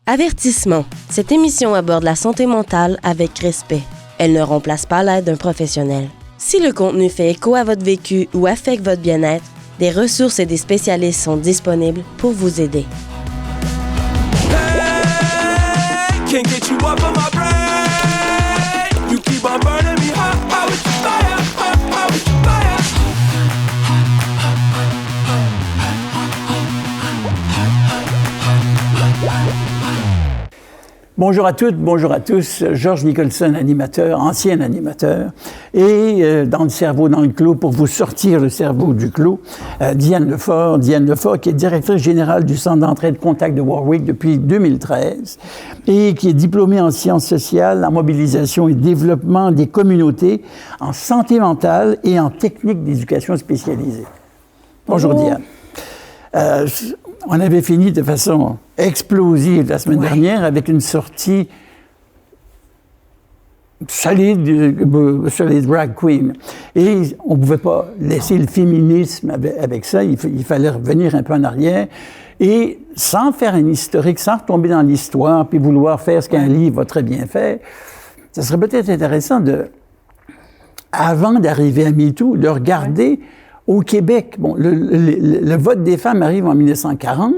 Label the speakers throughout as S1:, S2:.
S1: Avertissement. Cette émission aborde la santé mentale avec respect. Elle ne remplace pas l'aide d'un professionnel. Si le contenu fait écho à votre vécu ou affecte votre bien-être, des ressources et des spécialistes sont disponibles pour vous aider. Can't get you up on my brain. You keep on burning me hot, hot with your fire, hot, hot with your fire.
S2: Bonjour à toutes, bonjour à tous. Georges Nicholson, animateur, ancien animateur. Et dans le cerveau, dans le clou, pour vous sortir le cerveau du clou, Diane Lefort, qui est directrice générale du Centre d'entraide et de contact de Warwick depuis 2013 et qui est diplômée en sciences sociales, en mobilisation et développement des communautés, en santé mentale et en techniques d'éducation spécialisée. Bonjour Diane. On avait fini de façon explosive la semaine dernière avec une sortie solide drag queen. Et on ne pouvait pas laisser le féminisme avec ça, il fallait revenir un peu en arrière. Et sans faire un historique, sans retomber dans l'histoire, puis vouloir faire ce qu'un livre va très bien faire, ça serait peut-être intéressant avant d'arriver à MeToo, de regarder au Québec, bon, le vote des femmes arrive en 1940,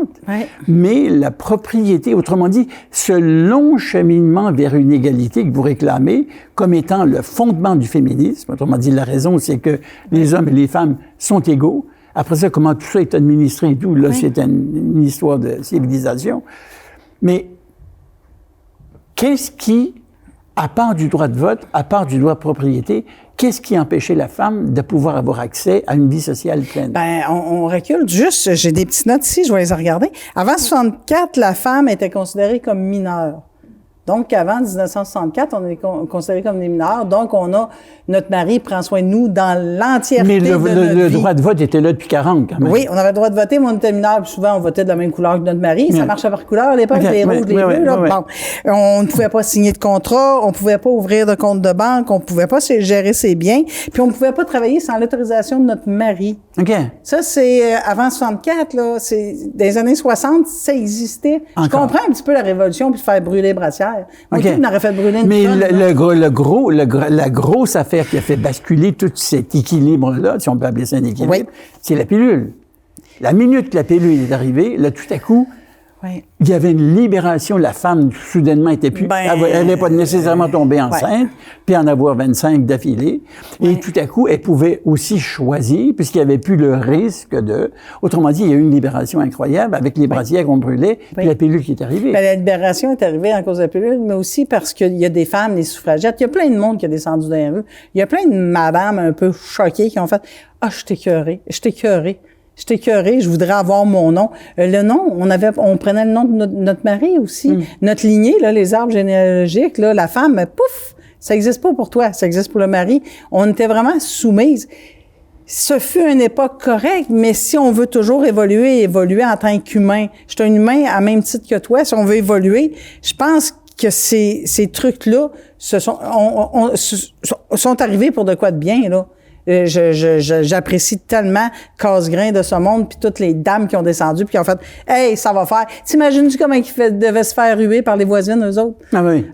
S2: mais la propriété, autrement dit, ce long cheminement vers une égalité que vous réclamez comme étant le fondement du féminisme, autrement dit, la raison, c'est que les hommes et les femmes sont égaux. Après ça, comment tout ça est administré et tout, là, c'est une histoire de civilisation. Mais qu'est-ce qui, à part du droit de vote, à part du droit de propriété, qu'est-ce qui empêchait la femme de pouvoir avoir accès à une vie sociale pleine?
S3: Ben, on recule. Juste, j'ai des petites notes ici, je vais les regarder. Avant 64, la femme était considérée comme mineure. Donc, avant 1964, on est considérés comme des mineurs. Donc, notre mari prend soin de nous dans l'entièreté de notre vie.
S2: Mais le droit de vote était là depuis 40, quand même.
S3: Oui, on avait le droit de voter, mais on était mineurs, puis souvent, on votait de la même couleur que notre mari. Ça marchait par couleur à l'époque, les rouges, les bleus, là. Bon. On ne pouvait pas signer de contrat, on ne pouvait pas ouvrir de compte de banque, on ne pouvait pas gérer ses biens, puis on ne pouvait pas travailler sans l'autorisation de notre mari.
S2: OK.
S3: Ça, c'est avant 64, là. C'est des années 60, ça existait.
S2: Encore.
S3: Je comprends un petit peu la révolution puis de faire brûler les brassières. Moi,
S2: Okay.
S3: on aurait fait brûler une
S2: Mais
S3: tonne,
S2: la grosse affaire qui a fait basculer tout cet équilibre-là, si on peut appeler ça un équilibre, c'est la pilule. La minute que la pilule est arrivée, là, tout à coup, il y avait une libération. La femme, soudainement, était plus... elle n'est pas nécessairement tombée enceinte, puis en avoir 25 d'affilée. Et tout à coup, elle pouvait aussi choisir, puisqu'il n'y avait plus le risque de... Autrement dit, il y a eu une libération incroyable avec les brassières qu'on brûlait, puis la pilule qui est arrivée.
S3: Ben, la libération est arrivée à cause de la pilule, mais aussi parce qu'il y a des femmes, des suffragettes. Il y a plein de monde qui a descendu dans les rues. Il y a plein de madames un peu choquées qui ont fait « Ah, je t'ai écœurée. Je t'ai écœurée, je voudrais avoir mon nom. » Le nom, on prenait le nom de notre mari aussi. Notre lignée, là, les arbres généalogiques, là, la femme, pouf, ça existe pas pour toi, ça existe pour le mari. On était vraiment soumises. Ce fut une époque correcte, mais si on veut toujours évoluer en tant qu'humain, je suis un humain à même titre que toi, si on veut évoluer, je pense que ces trucs-là sont arrivés pour de quoi de bien, là. J'apprécie tellement Casgrain de ce monde puis toutes les dames qui ont descendu puis qui ont fait « Hey, ça va faire! » T'imagines-tu comment ils devaient se faire ruer par les voisines, eux autres?
S2: Ah oui.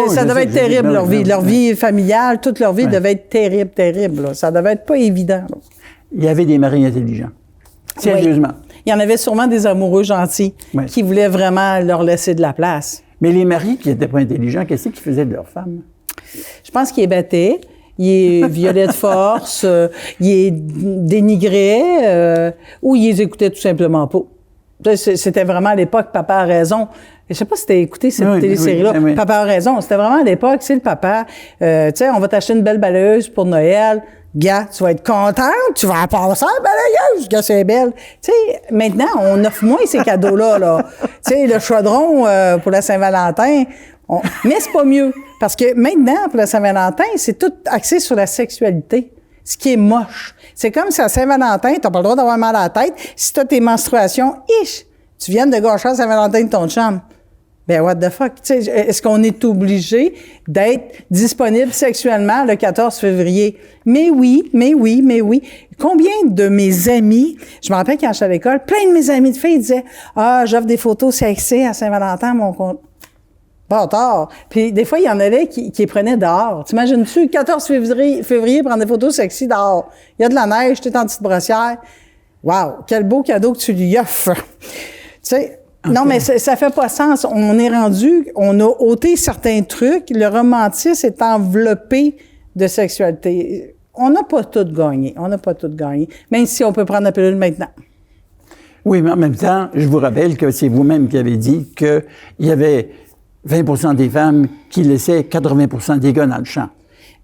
S3: Ça devait être terrible, leur vie. Leur vie familiale, toute leur vie devait être terrible, là. Ça devait être pas évident, là.
S2: Il y avait des maris intelligents. Sérieusement.
S3: Oui. Il y en avait sûrement des amoureux gentils qui voulaient vraiment leur laisser de la place.
S2: Mais les maris qui n'étaient pas intelligents, qu'est-ce qu'ils faisaient de leurs femmes?
S3: Je pense qu'ils ébattaient. Il violait de force, il dénigrait, ou il les écoutait tout simplement pas. C'était vraiment à l'époque, Papa a raison. Je sais pas si t'as écouté cette télésérie-là.
S2: Oui.
S3: Papa a raison. C'était vraiment à l'époque, c'est le papa. Tu sais, on va t'acheter une belle balayeuse pour Noël. Gars, tu vas être contente, tu vas en passer la balayeuse, gars, c'est belle. Tu sais, maintenant, on offre moins ces cadeaux-là, là. Tu sais, le chaudron pour la Saint-Valentin. Mais c'est pas mieux. Parce que maintenant, pour la Saint-Valentin, c'est tout axé sur la sexualité. Ce qui est moche. C'est comme si à Saint-Valentin, t'as pas le droit d'avoir mal à la tête. Si t'as tes menstruations, tu viens de gâcher à Saint-Valentin de ton chum. Ben, what the fuck? Tu sais, est-ce qu'on est obligé d'être disponible sexuellement le 14 février? Mais oui. Combien de mes amis, je me rappelle quand j'étais à l'école, plein de mes amis de filles disaient, j'offre des photos sexy à Saint-Valentin, mon compte. Bâtard. Puis des fois, il y en avait qui les prenaient dehors. T'imagines-tu, 14 février, prendre des photos sexy dehors. Il y a de la neige, t'es en petite brossière. Wow, quel beau cadeau que tu lui offres. Tu sais, okay. Non, mais ça fait pas sens. On est rendu, on a ôté certains trucs, le romantisme est enveloppé de sexualité. On n'a pas tout gagné. Même si on peut prendre la pilule maintenant.
S2: Oui, mais en même temps, je vous rappelle que c'est vous-même qui avez dit qu'il y avait 20% des femmes qui laissaient 80% des gars dans le champ.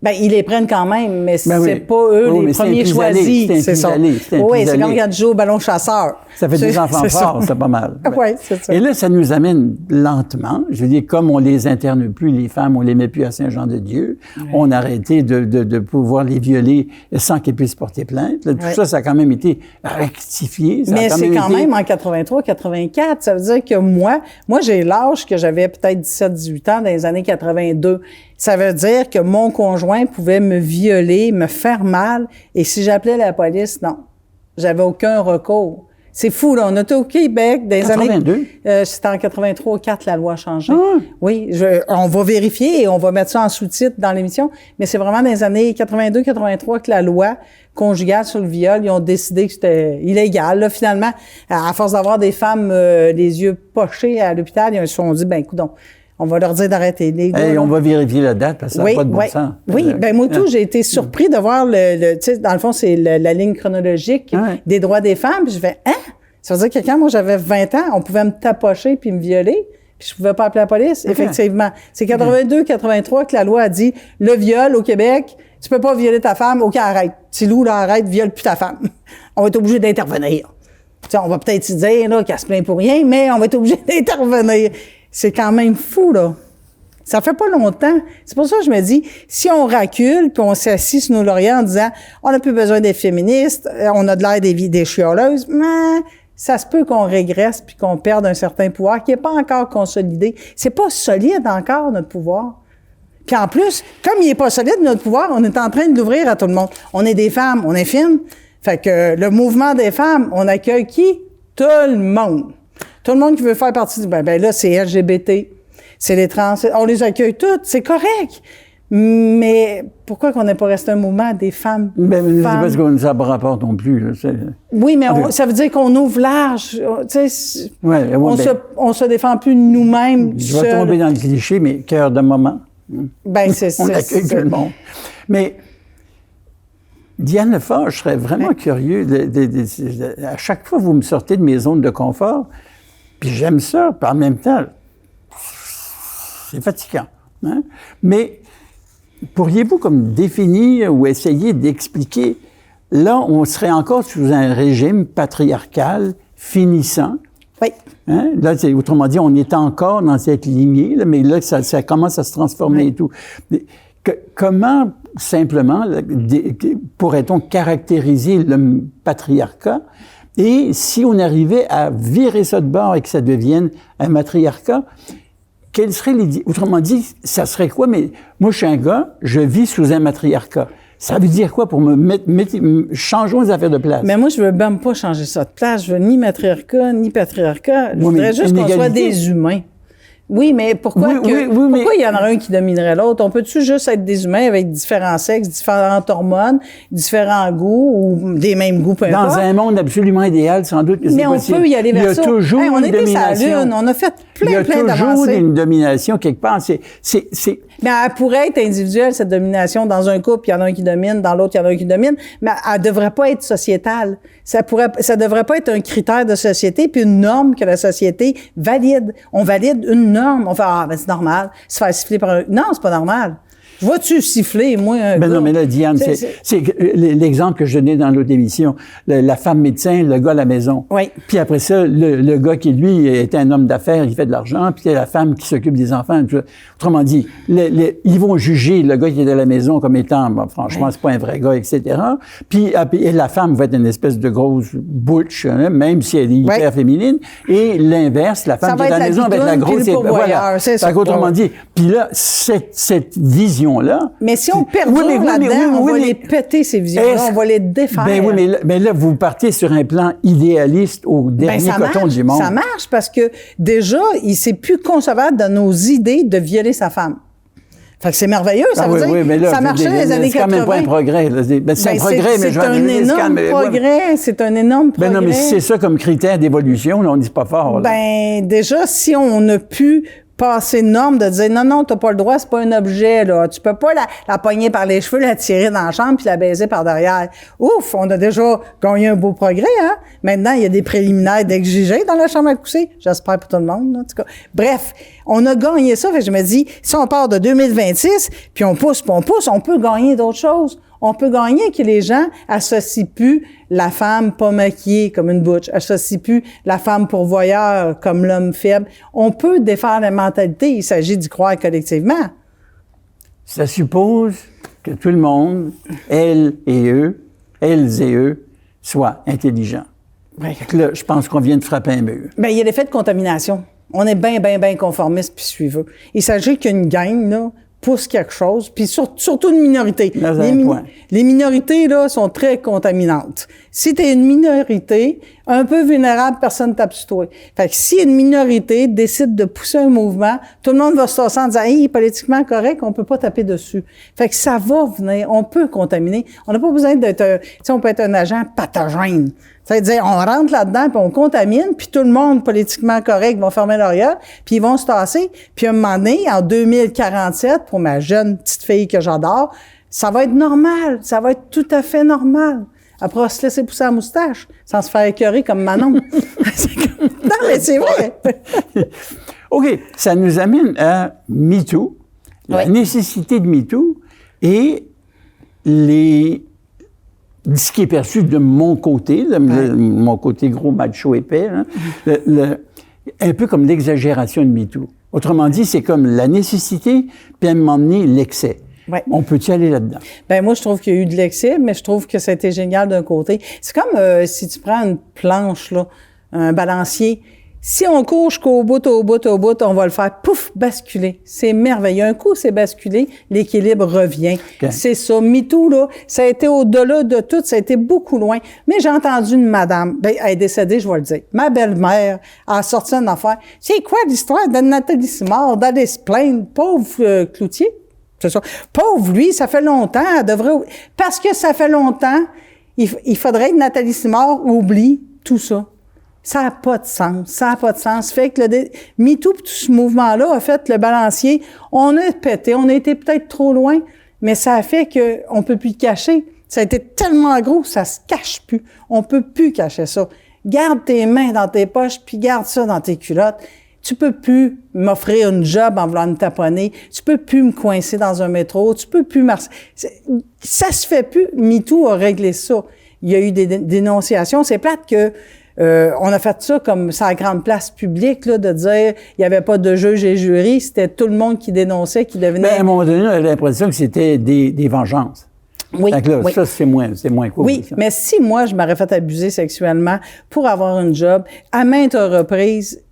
S3: Ben, ils les prennent quand même, mais c'est pas eux les premiers choisis. C'est ça. Oui, c'est comme quand tu joues au ballon chasseur.
S2: Ça fait des enfants forts, c'est pas mal.
S3: Oui, c'est ça.
S2: Et là, ça nous amène lentement. Je veux dire, comme on les interne plus, les femmes, on les met plus à Saint-Jean-de-Dieu. Oui. On a arrêté de pouvoir les violer sans qu'elles puissent porter plainte. Là, tout ça a quand même été rectifié.
S3: Mais c'est quand même en 83, 84. Ça veut dire que moi, j'ai l'âge que j'avais peut-être 17, 18 ans dans les années 82. Ça veut dire que mon conjoint pouvait me violer, me faire mal, et si j'appelais la police, non. J'avais aucun recours. C'est fou, là. On était au Québec dans les
S2: 82?
S3: années... c'était en 83 ou 4, la loi a changé. Ah. Oui, on va vérifier et on va mettre ça en sous-titre dans l'émission, mais c'est vraiment dans les années 82-83 que la loi conjugale sur le viol, ils ont décidé que c'était illégal. Là, finalement, à force d'avoir des femmes les yeux pochés à l'hôpital, ils se sont dit, ben, coudonc, on va leur dire d'arrêter.
S2: On va vérifier la date parce que ça n'a pas de bon sens.
S3: Oui, ben moi tout, j'ai été surpris de voir tu sais, dans le fond, c'est la ligne chronologique des droits des femmes. Puis je fais, ça veut dire que quand moi j'avais 20 ans, on pouvait me tapocher puis me violer, puis je pouvais pas appeler la police. Effectivement. C'est 82-83 que la loi a dit, le viol au Québec, tu peux pas violer ta femme, OK, arrête. Si Lou, là, arrête, viole plus ta femme. On va être obligé d'intervenir. Tu sais, on va peut-être se dire, là, qu'elle se plaint pour rien, mais on va être obligé d'intervenir. C'est quand même fou, là. Ça fait pas longtemps. C'est pour ça que je me dis, si on recule puis on s'assit sur nos lauriers en disant « On n'a plus besoin d'être féministes, on a de l'air des chioleuses », mais ça se peut qu'on régresse puis qu'on perde un certain pouvoir qui n'est pas encore consolidé. C'est pas solide encore, notre pouvoir. Puis en plus, comme il n'est pas solide, notre pouvoir, on est en train de l'ouvrir à tout le monde. On est des femmes, on est fines. Fait que le mouvement des femmes, on accueille qui? Tout le monde. Tout le monde qui veut faire partie du... Ben là, c'est LGBT, c'est les trans, on les accueille toutes, c'est correct. Mais pourquoi qu'on n'ait pas resté un mouvement des femmes?
S2: C'est parce qu'on ne s'en rapporte non plus. Là,
S3: oui, mais ça veut dire qu'on ouvre large. Tu sais, on se défend plus nous-mêmes.
S2: Je vais tomber dans le cliché, mais cœur de maman.
S3: Ben, c'est
S2: on accueille tout le monde. Mais Diane Lefort, je serais vraiment curieux. À chaque fois que vous me sortez de mes zones de confort, puis j'aime ça, puis en même temps, c'est fatigant. Hein? Mais pourriez-vous comme définir ou essayer d'expliquer, là, on serait encore sous un régime patriarcal finissant.
S3: Oui.
S2: Hein? Là, autrement dit, on est encore dans cette lignée, là, mais là, ça commence à se transformer et tout. Comment, simplement, pourrait-on caractériser le patriarcat? Et si on arrivait à virer ça de bord et que ça devienne un matriarcat, quelle serait l'idée? Autrement dit, ça serait quoi? Mais moi, je suis un gars, je vis sous un matriarcat. Ça veut dire quoi pour changeons les affaires de place?
S3: Mais moi, je veux même pas changer ça de place. Je veux ni matriarcat, ni patriarcat. Je voudrais juste qu'on soit des humains. Oui, mais pourquoi il y en aurait un qui dominerait l'autre? On peut-tu juste être des humains avec différents sexes, différentes hormones, différents goûts ou des mêmes goûts, peu importe?
S2: Dans un monde absolument idéal, sans doute que c'est possible.
S3: Mais on peut y aller vers ça.
S2: Il y a toujours une domination.
S3: On était sur la Lune, on a fait plein d'avancées.
S2: Il y a toujours une domination quelque part.
S3: Mais elle pourrait être individuelle, cette domination. Dans un couple, il y en a un qui domine, dans l'autre, il y en a un qui domine, mais elle devrait pas être sociétale. Ça devrait pas être un critère de société puis une norme que la société valide. On valide une norme. On fait, ben c'est normal. Se faire siffler par un... Non, c'est pas normal. Je vois-tu siffler, moi, un gars?
S2: Non, mais là, Diane, c'est l'exemple que je donnais dans l'autre émission. La femme médecin, le gars à la maison.
S3: Oui.
S2: Puis après ça, le gars qui, lui, était un homme d'affaires, il fait de l'argent, puis c'est la femme qui s'occupe des enfants. Autrement dit, ils vont juger le gars qui est à la maison comme étant, bon, franchement, c'est pas un vrai gars, etc. Puis et la femme va être une espèce de grosse butch, hein, même si elle est hyper féminine. Et l'inverse, la femme qui est à la maison va être la grosse...
S3: Voilà. C'est ça.
S2: Autrement dit, puis là, cette vision-là...
S3: Mais si on perdure là-dedans, on va les péter, ces visions-là, on va les défaire.
S2: Ben oui, mais là, vous partez sur un plan idéaliste au dernier coton du monde.
S3: Ça marche parce que déjà, c'est plus concevable dans nos idées de violer sa femme. Fait que c'est merveilleux, ça veut dire. Mais là, ça marchait dans les années 80.
S2: C'est quand même pas un progrès. C'est un progrès, mais je vais
S3: arriver. C'est un énorme progrès.
S2: Non, mais si c'est ça comme critère d'évolution, là, on dit pas fort. Là.
S3: Ben, déjà, si on a pu passer une norme de dire non, t'as pas le droit, c'est pas un objet, là. Tu peux pas la pogner par les cheveux, la tirer dans la chambre puis la baiser par derrière. Ouf, on a déjà gagné un beau progrès, hein. Maintenant, il y a des préliminaires d'exigés dans la chambre à coucher. J'espère pour tout le monde, en tout cas. Bref, on a gagné ça. Fait que je me dis, si on part de 2026, puis on pousse, on peut gagner d'autres choses. On peut gagner que les gens associent plus la femme pas maquillée comme une butch, associent plus la femme pourvoyeur comme l'homme faible. On peut défaire la mentalité, il s'agit d'y croire collectivement.
S2: Ça suppose que tout le monde, elles et eux, soient intelligents.
S3: Oui.
S2: Là, je pense qu'on vient de frapper un mur.
S3: Bien, il y a l'effet de contamination. On est bien conformiste puis suiveux. Il s'agit qu'une gang, là, pousse quelque chose, puis surtout une minorité. Les minorités, là, sont très contaminantes. Si t'es une minorité, un peu vulnérable, personne ne tape sur toi. Fait que si une minorité décide de pousser un mouvement, tout le monde va se tasser en disant « Hey, il est politiquement correct, on peut pas taper dessus. » Fait que ça va venir, on peut contaminer. On n'a pas besoin d'être, on peut être un agent pathogène. C'est-à-dire, on rentre là-dedans, puis on contamine, puis tout le monde politiquement correct va fermer leur gueule, puis ils vont se tasser. Puis à un moment donné, en 2047, pour ma jeune petite fille que j'adore, ça va être normal, ça va être tout à fait normal. Après, on va se laisser pousser la moustache, sans se faire écœurer comme Manon. Non, mais c'est vrai.
S2: OK, ça nous amène à MeToo, la nécessité de MeToo et ce qui est perçu de mon côté, mon côté gros macho épais, hein, un peu comme l'exagération de MeToo. Autrement dit, c'est comme la nécessité, puis à un moment donné, l'excès.
S3: Ouais.
S2: On peut-y aller là-dedans?
S3: Ben moi, je trouve qu'il y a eu de l'excès, mais je trouve que ça a été génial d'un côté. C'est comme si tu prends une planche, là, un balancier. Si on court jusqu'au bout, on va le faire, pouf, basculer. C'est merveilleux. Un coup, c'est basculé, l'équilibre revient. Okay. C'est ça. MeToo, là, ça a été au-delà de tout, ça a été beaucoup loin. Mais j'ai entendu une madame, ben, elle est décédée, je vais le dire. Ma belle-mère a sorti une affaire. C'est quoi l'histoire de Nathalie Simard d'aller se plaindre? Pauvre Cloutier. C'est ça. Pauvre lui, ça fait longtemps, elle devrait... Parce que ça fait longtemps, il faudrait que Nathalie Simard oublie tout ça. Ça n'a pas de sens. Ça n'a pas de sens. Fait que MeToo, tout ce mouvement-là a fait le balancier. On a pété, on a été peut-être trop loin, mais ça a fait qu'on peut plus le cacher. Ça a été tellement gros, ça se cache plus. On peut plus cacher ça. Garde tes mains dans tes poches, puis garde ça dans tes culottes. Tu peux plus m'offrir une job en voulant me taponner. Tu peux plus me coincer dans un métro. Tu peux plus marcher. Ça se fait plus. MeToo a réglé ça. Il y a eu des dénonciations. C'est plate que on a fait ça comme ça à grande place publique, là, de dire il y avait pas de juge et jury, c'était tout le monde qui dénonçait, qui devenait...
S2: Mais à un moment donné, on avait l'impression que c'était des vengeances.
S3: Oui,
S2: donc là, ça, c'est moins cool.
S3: Oui,
S2: ça.
S3: mais si moi, je m'aurais fait abuser sexuellement pour avoir une job, à maintes reprises,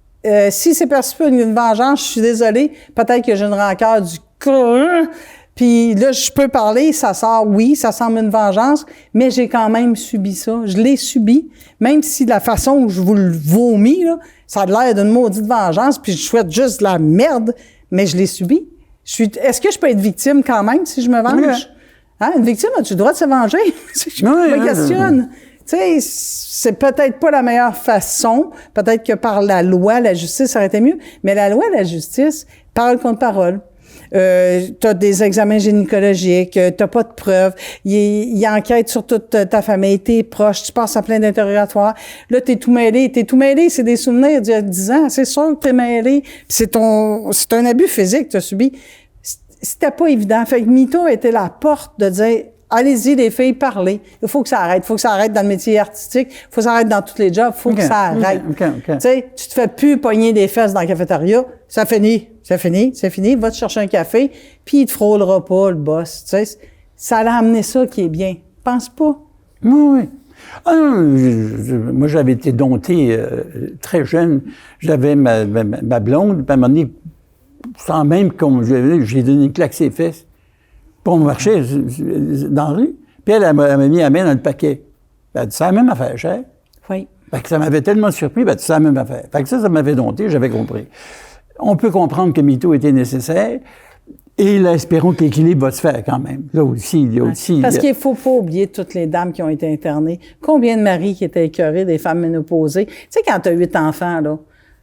S3: si c'est perçu comme une vengeance, je suis désolée, peut-être que j'ai une rancœur du... Puis là, je peux parler, ça sort, oui, ça semble une vengeance, mais j'ai quand même subi ça. Je l'ai subi, même si la façon où je vous le vomis, là, ça a l'air d'une maudite vengeance, puis je souhaite juste de la merde, mais je l'ai subi. Est-ce que je peux être victime quand même si je me venge? Oui. Hein? Une victime, as-tu le droit de se venger? Je me questionne. Tu sais, c'est peut-être pas la meilleure façon, peut-être que par la loi, la justice, ça aurait été mieux, mais la loi, la justice, parole contre parole. T'as des examens gynécologiques, t'as pas de preuves, il enquête sur toute ta famille, t'es proche, tu passes à plein d'interrogatoires. Là, t'es tout mêlé, c'est des souvenirs d'il y a 10 ans, c'est sûr que t'es mêlé. C'est un abus physique que t'as subi. c'était pas évident. Fait que MeToo était la porte de dire, allez-y, les filles, parlez. Il faut que ça arrête. Il faut que ça arrête dans le métier artistique. Il faut que ça arrête dans tous les jobs. Il faut que ça arrête. Tu sais, tu te fais plus pogner des fesses dans la cafétéria. Ça finit. C'est fini. Va te chercher un café, puis il te frôlera pas, le boss. Tu sais, ça a amené ça qui est bien. Pense pas.
S2: Oui. Ah non, moi, j'avais été dompté très jeune. J'avais ma blonde, puis à un moment donné, sans même qu'on... J'ai donné une claque ses fesses. Puis on marchait dans la rue. Puis elle m'a mis la main dans le paquet. Elle a dit, c'est la même affaire, cher.
S3: Oui.
S2: Fait que ça m'avait tellement surpris, elle a dit, c'est la même affaire. Fait que ça m'avait dompté, j'avais compris. On peut comprendre que MeToo était nécessaire. Et là, espérons que l'équilibre va se faire quand même. Là aussi, il y a aussi...
S3: Parce qu'il faut pas oublier toutes les dames qui ont été internées. Combien de maris qui étaient écœurés des femmes ménopausées? Tu sais, quand tu as 8 enfants, là,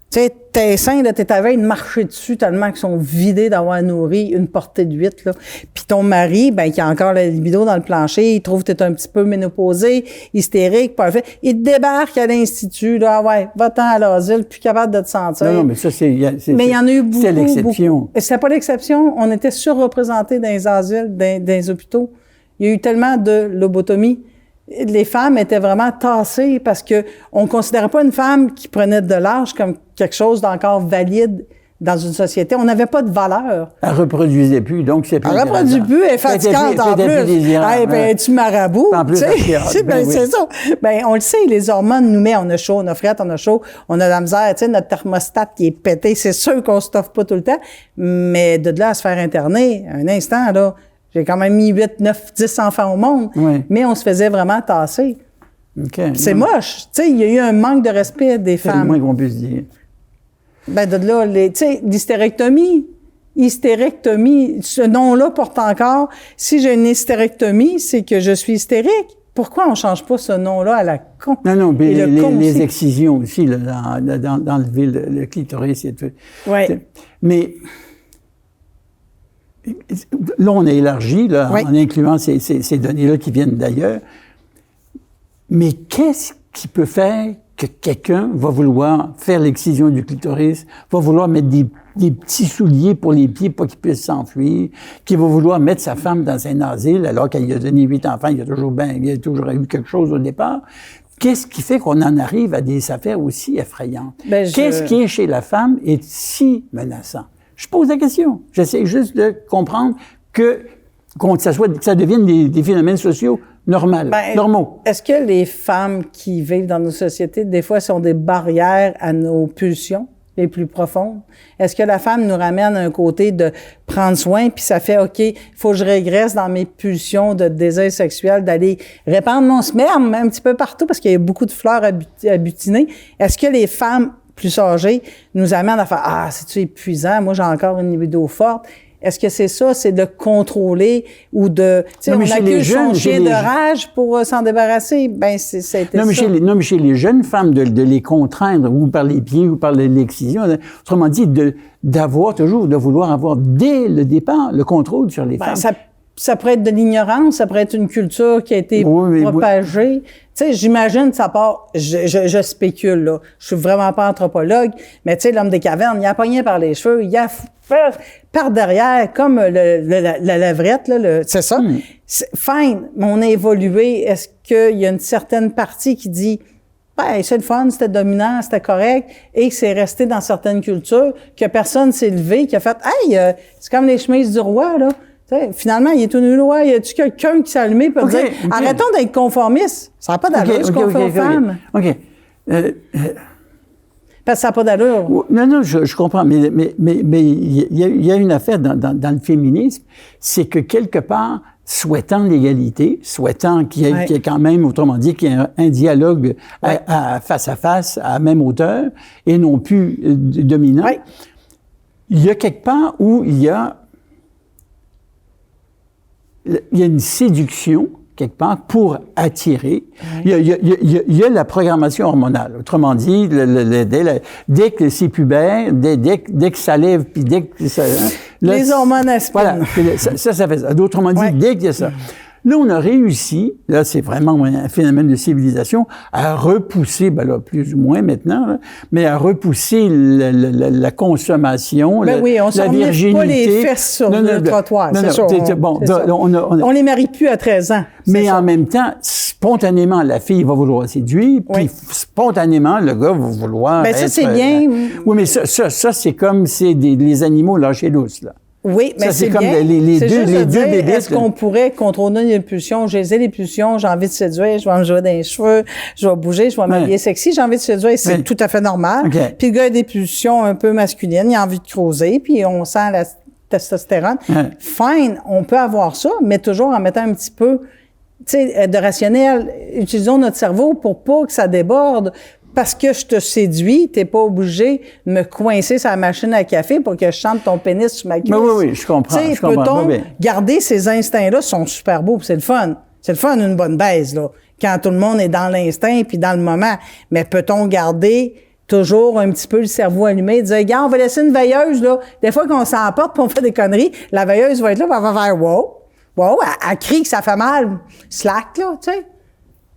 S3: tu sais, tes seins, là, t'es à veille de marcher dessus tellement qu'ils sont vidés d'avoir nourri une portée de 8, là. Puis ton mari, ben, qui a encore la libido dans le plancher, il trouve que t'es un petit peu ménopausé, hystérique, parfait. Il te débarque à l'institut, là, ah ouais, va-t'en à l'asile, plus capable de te sentir.
S2: Non, mais ça,
S3: mais il y en a eu beaucoup.
S2: C'est l'exception.
S3: C'était pas l'exception. On était surreprésentés dans les asiles, dans les hôpitaux. Il y a eu tellement de lobotomie. Les femmes étaient vraiment tassées parce que on considérait pas une femme qui prenait de l'âge comme quelque chose d'encore valide dans une société. On n'avait pas de valeur.
S2: Elle reproduisait plus, donc c'est plus
S3: Elle reproduit plus, elle est fatigante en plus. Hey, ben, tu marabout.
S2: En plus,
S3: c'est ça. Ben, on le sait, les hormones nous mettent, on a chaud, on a fret, on a chaud, on a de la misère, tu sais, notre thermostat qui est pété. C'est sûr qu'on se toffe pas tout le temps, mais de là à se faire interner, un instant, là, j'ai quand même mis 8, 9, 10 enfants au monde, mais on se faisait vraiment tasser. C'est moche. Tu sais, il y a eu un manque de respect des femmes.
S2: C'est le moins qu'on puisse dire.
S3: Ben, de là, tu sais, l'hystérectomie. Hystérectomie, ce nom-là porte encore. Si j'ai une hystérectomie, c'est que je suis hystérique. Pourquoi on change pas ce nom-là à la con?
S2: Non, mais les excisions aussi, là, d'enlever le clitoris et tout.
S3: Oui.
S2: Mais... Là, on a élargi, là, en incluant ces données-là qui viennent d'ailleurs. Mais qu'est-ce qui peut faire que quelqu'un va vouloir faire l'excision du clitoris, va vouloir mettre des petits souliers pour les pieds pour qu'ils puissent s'enfuir, qui va vouloir mettre sa femme dans un asile alors qu'elle a donné 8 enfants, il y a toujours eu quelque chose au départ. Qu'est-ce qui fait qu'on en arrive à des affaires aussi effrayantes? Qu'est-ce qui est chez la femme est si menaçant? Je pose la question. J'essaie juste de comprendre que ça devienne des phénomènes sociaux normaux.
S3: Est-ce que les femmes qui vivent dans nos sociétés, des fois, sont des barrières à nos pulsions les plus profondes? Est-ce que la femme nous ramène à un côté de prendre soin, puis ça fait, OK, il faut que je régresse dans mes pulsions de désir sexuel, d'aller répandre mon sperme un petit peu partout, parce qu'il y a beaucoup de fleurs à butiner. Est-ce que les femmes plus âgés nous amènent à faire « Ah, c'est-tu épuisant? Moi, j'ai encore une libido forte. » Est-ce que c'est ça? C'est de contrôler ou de... Tu sais, on accuse son chien de rage pour s'en débarrasser. Ben, c'était ça.
S2: Mais chez les jeunes femmes, de les contraindre ou par les pieds ou par l'excision, autrement dit, de vouloir avoir dès le départ le contrôle sur les femmes.
S3: Ça pourrait être de l'ignorance, ça pourrait être une culture qui a été propagée. Tu sais, j'imagine ça part, je spécule, là. Je suis vraiment pas anthropologue, mais tu sais, l'homme des cavernes, il a pogné par les cheveux, il a fait par derrière, comme la levrette, là, c'est ça. Fine, mais on a évolué. Est-ce qu'il y a une certaine partie qui dit, ben, c'est le fun, c'était dominant, c'était correct, et que c'est resté dans certaines cultures, que personne s'est levé, qui a fait, hey, c'est comme les chemises du roi, là. T'sais, finalement, il est tout nu, là. Y a-tu quelqu'un qui s'est allumé pour dire, arrêtons d'être conformistes. Ça n'a pas d'allure, je confie aux femmes. Parce que ça n'a pas d'allure.
S2: Non, je comprends. Mais il y a une affaire dans le féminisme, c'est que quelque part, souhaitant l'égalité, souhaitant qu'il y ait quand même, autrement dit, qu'il y ait un dialogue face à face, à la même hauteur, et non plus dominant, il y a quelque part où il y a une séduction, quelque part, pour attirer. Il y a la programmation hormonale. Autrement dit, dès que c'est pubère, dès que ça lève, puis dès que ça...
S3: Les hormones aspirent.
S2: Voilà, ça fait ça. Autrement dit, dès qu'il y a ça. Là, on a réussi, là, c'est vraiment un phénomène de civilisation, à repousser, ben là, plus ou moins maintenant, là, mais à repousser la consommation,
S3: ben oui, on
S2: la virginité.
S3: Pas les fesses sur le trottoir, c'est sûr. On les marie plus à 13 ans.
S2: Mais en même temps, spontanément, la fille va vouloir séduire, puis spontanément, le gars va vouloir
S3: ça, c'est bien.
S2: Oui, mais ça c'est comme c'est les animaux lâchés lousses, là.
S3: Oui, mais c'est comme
S2: bien. Les deux bébés.
S3: Est-ce qu'on pourrait contrôler les pulsions? J'ai les pulsions, j'ai envie de séduire, je vais me jouer dans les cheveux, je vais bouger, je vais m'habiller sexy, j'ai envie de séduire, c'est tout à fait normal.
S2: Okay.
S3: Puis le gars a des pulsions un peu masculines, il a envie de creuser, puis on sent la testostérone. Fine, on peut avoir ça, mais toujours en mettant un petit peu, de rationnel. Utilisons notre cerveau pour pas que ça déborde. Parce que je te séduis, t'es pas obligé de me coincer sur la machine à café pour que je chante ton pénis sur ma cuisse.
S2: Oui, je comprends.
S3: Peut-on garder ces instincts-là, sont super beaux, c'est le fun. C'est le fun, une bonne baise, là. Quand tout le monde est dans l'instinct puis dans le moment. Mais peut-on garder toujours un petit peu le cerveau allumé et dire, regarde, on va laisser une veilleuse, là. Des fois qu'on s'emporte puis on fait des conneries, la veilleuse va être là, puis elle va faire wow. Wow, elle crie que ça fait mal. Slack, là, tu sais.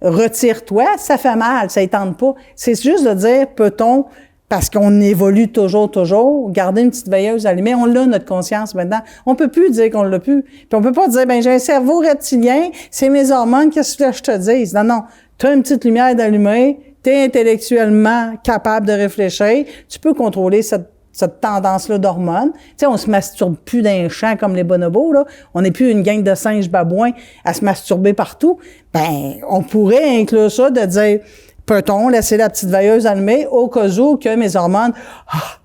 S3: Retire-toi, ça fait mal, ça ne tente pas. C'est juste de dire, peut-on, parce qu'on évolue toujours, garder une petite veilleuse allumée. On l'a, notre conscience, maintenant. On peut plus dire qu'on l'a plus. Puis on peut pas dire, j'ai un cerveau reptilien, c'est mes hormones, qu'est-ce que je te dise? Non. Tu as une petite lumière d'allumée, tu es intellectuellement capable de réfléchir, tu peux contrôler cette tendance-là d'hormones. Tu sais, on se masturbe plus d'un champ comme les bonobos, là. On n'est plus une gang de singes babouins à se masturber partout. On pourrait inclure ça de dire, peut-on laisser la petite veilleuse allumée au cas où que mes hormones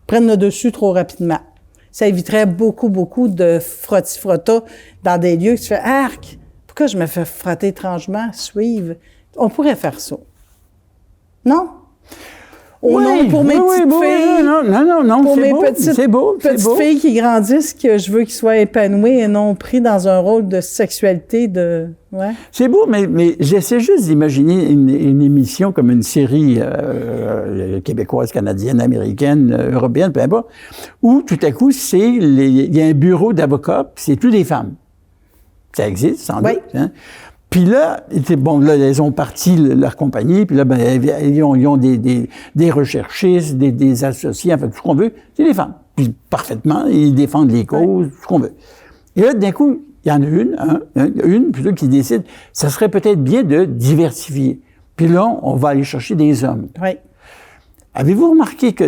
S3: prennent le dessus trop rapidement. Ça éviterait beaucoup de frotti-frotta dans des lieux que tu fais, arc, pourquoi je me fais frotter étrangement, suivre? On pourrait faire ça. Non? Pour mes petites filles.
S2: Non,
S3: pour mes
S2: c'est beau.
S3: Petites filles qui grandissent, que je veux qu'ils soient épanouies et non pris dans un rôle de sexualité ouais.
S2: C'est beau, mais j'essaie juste d'imaginer une émission comme une série québécoise, canadienne, américaine, européenne, peu importe, où tout à coup, il y a un bureau d'avocats, puis c'est tous des femmes. Ça existe, sans doute. Hein? Puis là, elles ont parti leur compagnie, puis là, ils ont des recherchistes, des associés, enfin, tout ce qu'on veut. C'est des femmes. Puis parfaitement, ils défendent les causes, tout ce qu'on veut. Et là, d'un coup, il y en a une plutôt qui décide, ça serait peut-être bien de diversifier. Puis là, on va aller chercher des hommes.
S3: Oui.
S2: Avez-vous remarqué que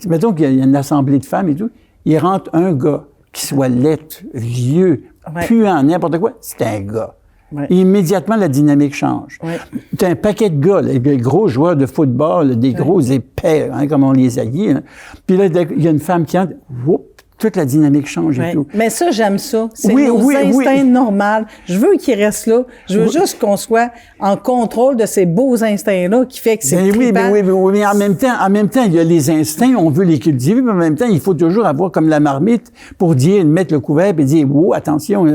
S2: mettons qu'il y a une assemblée de femmes et tout, il rentre un gars qui soit laid, vieux, puant, n'importe quoi, c'est un gars.
S3: Ouais.
S2: Et immédiatement, la dynamique change. Ouais. T'as un paquet de gars, des gros joueurs de football, là, des gros épais, comme on les haït. Hein. Puis là, il y a une femme qui entre, toute la dynamique change et tout.
S3: Mais ça, j'aime ça. C'est nos instincts normaux. Je veux qu'ils restent là. Je veux juste qu'on soit en contrôle de ces beaux instincts-là qui fait que c'est
S2: mais en même temps, il y a les instincts, on veut les cultiver, mais en même temps, il faut toujours avoir comme la marmite pour mettre le couvert et dire, wow, attention,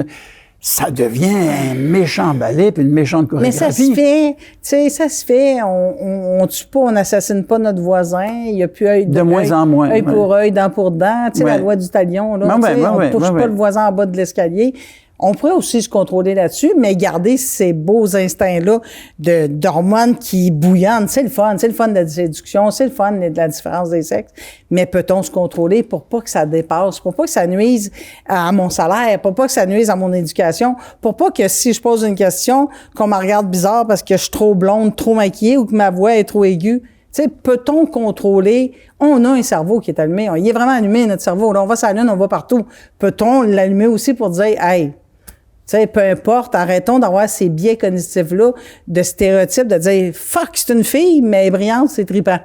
S2: ça devient un méchant ballet puis une méchante chorégraphie.
S3: Mais ça se fait, tu sais, ça se fait. On tue pas, on n'assassine pas notre voisin. Il y a plus
S2: de moins en moins.
S3: Œil pour œil, dent pour dent. Tu sais, la loi du talion, là. On touche pas le voisin en bas de l'escalier. On pourrait aussi se contrôler là-dessus, mais garder ces beaux instincts-là d'hormones qui bouillonnent. C'est le fun de la séduction, c'est le fun de la différence des sexes. Mais peut-on se contrôler pour pas que ça dépasse, pour pas que ça nuise à mon salaire, pour pas que ça nuise à mon éducation, pour pas que si je pose une question, qu'on me regarde bizarre parce que je suis trop blonde, trop maquillée ou que ma voix est trop aiguë. Tu sais, peut-on contrôler? On a un cerveau qui est allumé. Il est vraiment allumé, notre cerveau. Là, on va sur la Lune, on va partout. Peut-on l'allumer aussi pour dire, hey, tu sais, peu importe, arrêtons d'avoir ces biais cognitifs-là de stéréotypes, de dire « fuck, c'est une fille, mais elle est brillante, c'est trippant ».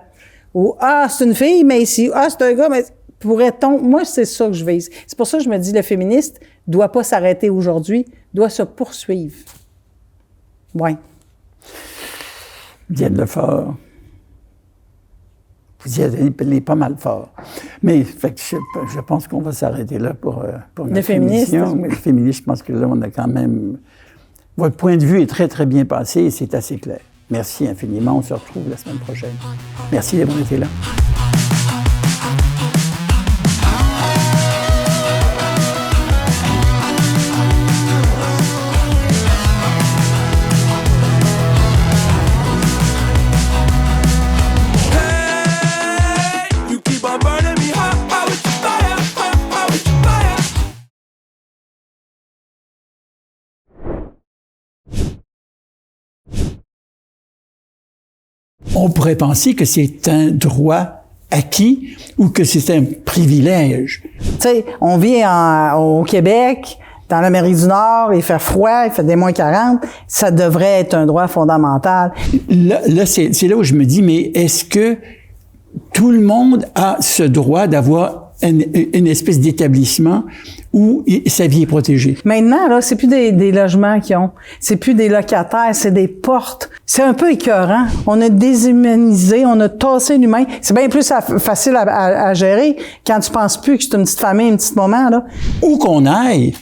S3: Ou « ah, c'est une fille, mais ici, ah, c'est un gars, mais… » Pourrait-on… Moi, c'est ça que je vise. C'est pour ça que je me dis, le féministe doit pas s'arrêter aujourd'hui, doit se poursuivre. Oui.
S2: Diane Lefort. Vous y allez pas mal fort. Mais fait que je pense qu'on va s'arrêter là pour notre émission. Mais le féministe, je pense que là, on a quand même... Votre point de vue est très, très bien passé et c'est assez clair. Merci infiniment. On se retrouve la semaine prochaine. Merci d'avoir été là. on pourrait penser que c'est un droit acquis ou que c'est un privilège.
S3: Tu sais, on vit au Québec, dans l'Amérique du Nord, il fait froid, il fait des moins 40, ça devrait être un droit fondamental.
S2: Là c'est là où je me dis, mais est-ce que tout le monde a ce droit d'avoir une espèce d'établissement où sa vie est protégée?
S3: Maintenant, là, c'est plus des logements qu'ils ont. C'est plus des locataires, c'est des portes. C'est un peu écœurant. On a déshumanisé, on a tassé l'humain. C'est bien plus facile à gérer quand tu penses plus que c'est une petite famille, un petit moment, là.
S2: Où qu'on aille,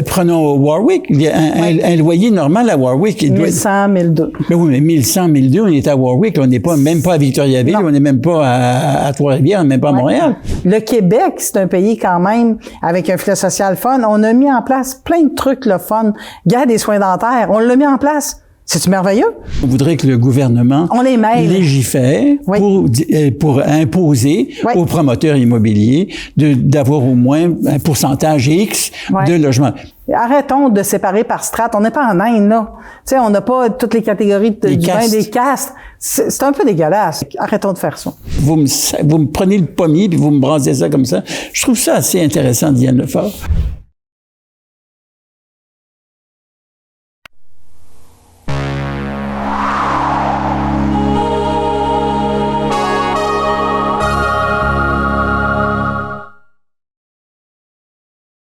S2: prenons Warwick, il y a un loyer normal à Warwick.
S3: 1100, 1200.
S2: Mais oui, mais 1100, 1200, on est à Warwick, on n'est pas, même pas à Victoriaville, on n'est même pas à Trois-Rivières, même pas à Montréal.
S3: Le Québec, c'est un pays quand même avec un filet social fun. On a mis en place plein de trucs le fun. Garde des soins dentaires, on l'a mis en place. C'est-tu merveilleux?
S2: On voudrait que le gouvernement légifère pour imposer aux promoteurs immobiliers d'avoir au moins un pourcentage X de logements.
S3: Arrêtons de séparer par strates. On n'est pas en Inde, là. Tu sais, on n'a pas toutes les catégories des castes. C'est un peu dégueulasse. Arrêtons de faire ça.
S2: Vous me prenez le pommier puis vous me brasez ça comme ça. Je trouve ça assez intéressant, Diane Lefort.